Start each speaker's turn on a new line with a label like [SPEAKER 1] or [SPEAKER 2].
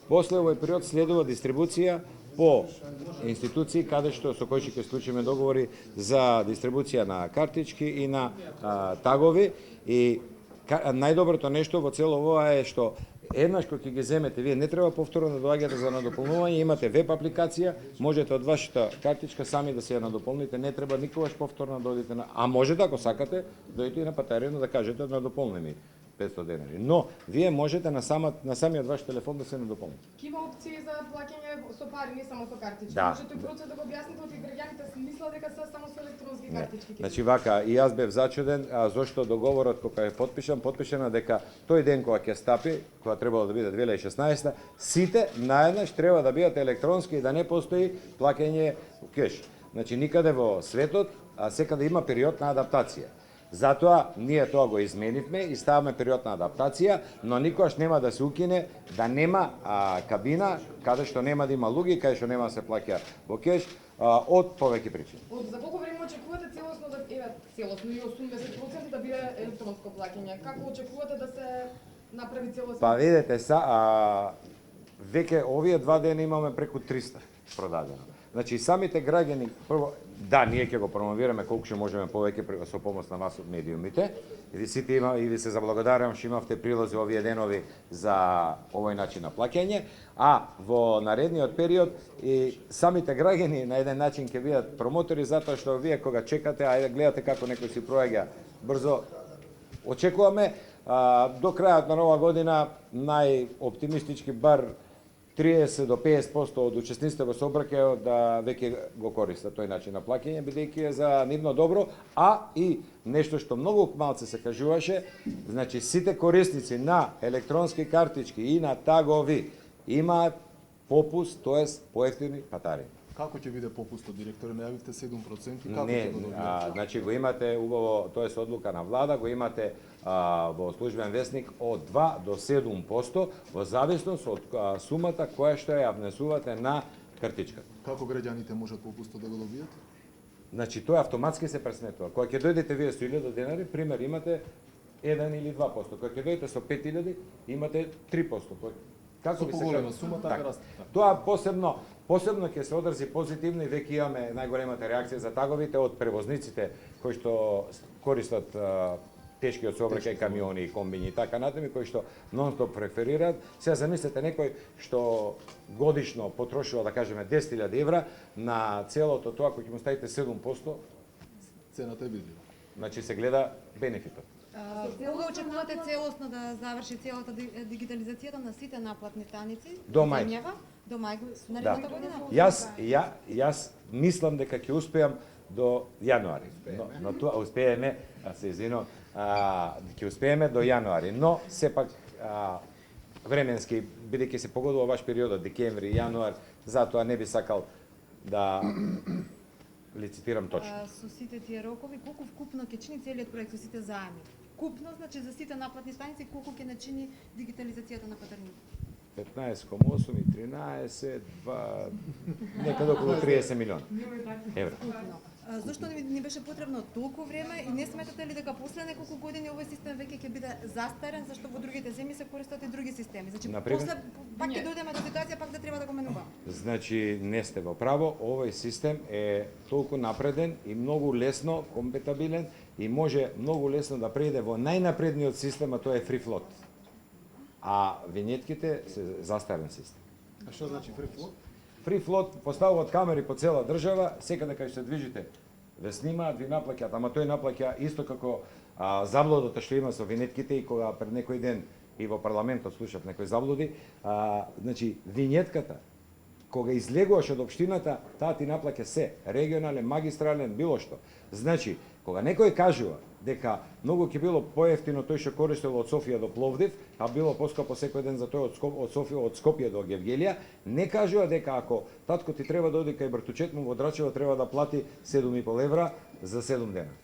[SPEAKER 1] После овој период следува дистрибуција по институции каде што со кои ќе склучиме договори за дистрибуција на картички и на тагови. И најдоброто нешто во цело ова е што еднаш кога ќе ги земете, вие не треба повторно да доаѓате за надополнување, имате веб апликација, можете од вашата картичка сами да се ја надополните, не треба никогаш повторно да одите а можете ако сакате дојдете и на патарина да кажете надополни ми 500 денари. Но вие можете на самиот ваш телефон да се надополните.
[SPEAKER 2] Има опции за плаќање со пари, не само со картички.
[SPEAKER 1] Да.
[SPEAKER 2] Можете процес да го објасните, оти граѓаните мислат дека се само со електронски картички.
[SPEAKER 1] Значи вака, и јас бев зачуден, зошто договорот кога е подпишано дека тој ден кога ќе стапи, кога требало да биде 2016, сите наеднаш треба да бидат електронски и да не постои плаќање кеш. Значи никаде во светот, секаде има период на адаптација. Затоа ние тоа го изменивме и ставаме период на адаптација, но никогаш нема да се укине да нема кабина каде што нема да има луѓе, каде што нема да се плаќа во кеш од повеќе причини.
[SPEAKER 2] За колку време очекувате целосно целосно и 80% да биде електронско плаќање? Како очекувате да се направи целосно?
[SPEAKER 1] Па видете веќе овие 2 дена имаме преку 300 продадено. Значи самите граѓани прво ние ќе го промовираме колку ќе можеме повеќе со помош на вас од медиумите. И ви се заблагодарувам што имавте прилози овие денови за овој начин на плаќање, а во наредниот период и самите граѓани на еден начин ќе бидат промотори затоа што вие кога чекате, ајде гледате како некој си проаѓа брзо. Очекуваме до крајот на нова година најоптимистички бар 30 до 50% од учесниците во сообраќајот да веќе го користат тој начин на плаќање, бидејќи е за нивно добро, а и нешто што многу малце се кажуваше, значи сите корисници на електронски картички и на тагови имаат попуст, тоест поевтини патари.
[SPEAKER 3] Како ќе биде попустот, директоре? Најавивте 7%, како
[SPEAKER 1] ќе
[SPEAKER 3] го добиете?
[SPEAKER 1] Значи го имате убаво, тоест одлука на влада, го имате во службен весник од 2 до 7% во зависност од сумата која што ја внесувате на картичката.
[SPEAKER 3] Како граѓаните можат попустот да го добијат?
[SPEAKER 1] Значи тоа автоматски се пресметува. Кога ќе дојдете вие со 1000 денари, пример имате 1 или 2%. Кога ќе дојдете со 5000, имате 3%. Како
[SPEAKER 3] Со поголема сума така расте.
[SPEAKER 1] Тоа посебно ќе се одржи позитивно и веќе имаме најголемата реакција за таговите од превозниците кои што користат тешкиот сообраќај, камиони и комбини и така натаму, кои што нон-стоп преферираат. Сега замислете некој што годишно потрошува, да кажеме, 10.000 евра на целото тоа, кој ќе му ставите 7%,
[SPEAKER 3] Цената е видлива.
[SPEAKER 1] значи се гледа бенефитот.
[SPEAKER 4] Кога очекувате целосно да заврши целата дигитализацијата на сите наплатни станици?
[SPEAKER 1] До мај.
[SPEAKER 4] До мај наредната година?
[SPEAKER 1] Јас мислам дека ќе успеам до јануари. Но тоа успееме, се извинувам, ќе успееме до јануари, но сепак временски, бидејќи се погодува ваш периодот декември, јануар, затоа не би сакал да лицитирам точно.
[SPEAKER 4] Со сите тие рокови, колку вкупно ќе чини целиот проект со сите заеми? Купно, значи за сите наплатни станици, колку ќе начини дигитализацијата на патарните?
[SPEAKER 1] 15,8 и 13, некаде околу 30 милиона евра.
[SPEAKER 4] Зошто ни беше потребно толку време и не сметате ли дека после неколку години овој систем веќе ќе биде застарен, зашто во другите земји се користат и други системи? Значи после пак ќе дојдеме до ситуација пак да треба да го менуваме.
[SPEAKER 1] Значи не сте во право, овој систем е толку напреден и многу лесно компатибилен и може многу лесно да преиде во најнапредниот систем, а тоа е Free Float. А винетките се застарен систем.
[SPEAKER 3] А што значи Free Float?
[SPEAKER 1] Free Float поставуваат камери по цела држава, секаде кај се движите ве снимаат, ви наплаќаат, ама тој наплаќа исто како заблудата што има со винетките и кога пред некој ден и во парламентот слушав некои заблуди, значи винетката кога излегуваш од општината, таа ти наплаќа се, регионален, магистрален, било што. Значи, кога некој кажува дека многу ќе било поевтино тој што користел од Софија до Пловдив, а било поскапо секој ден за тој од Софија од Скопје до Гевгелија, не кажува дека ако татко ти треба да оди кај братучет му во Драчево треба да плати 7,5 евра за 7 дена.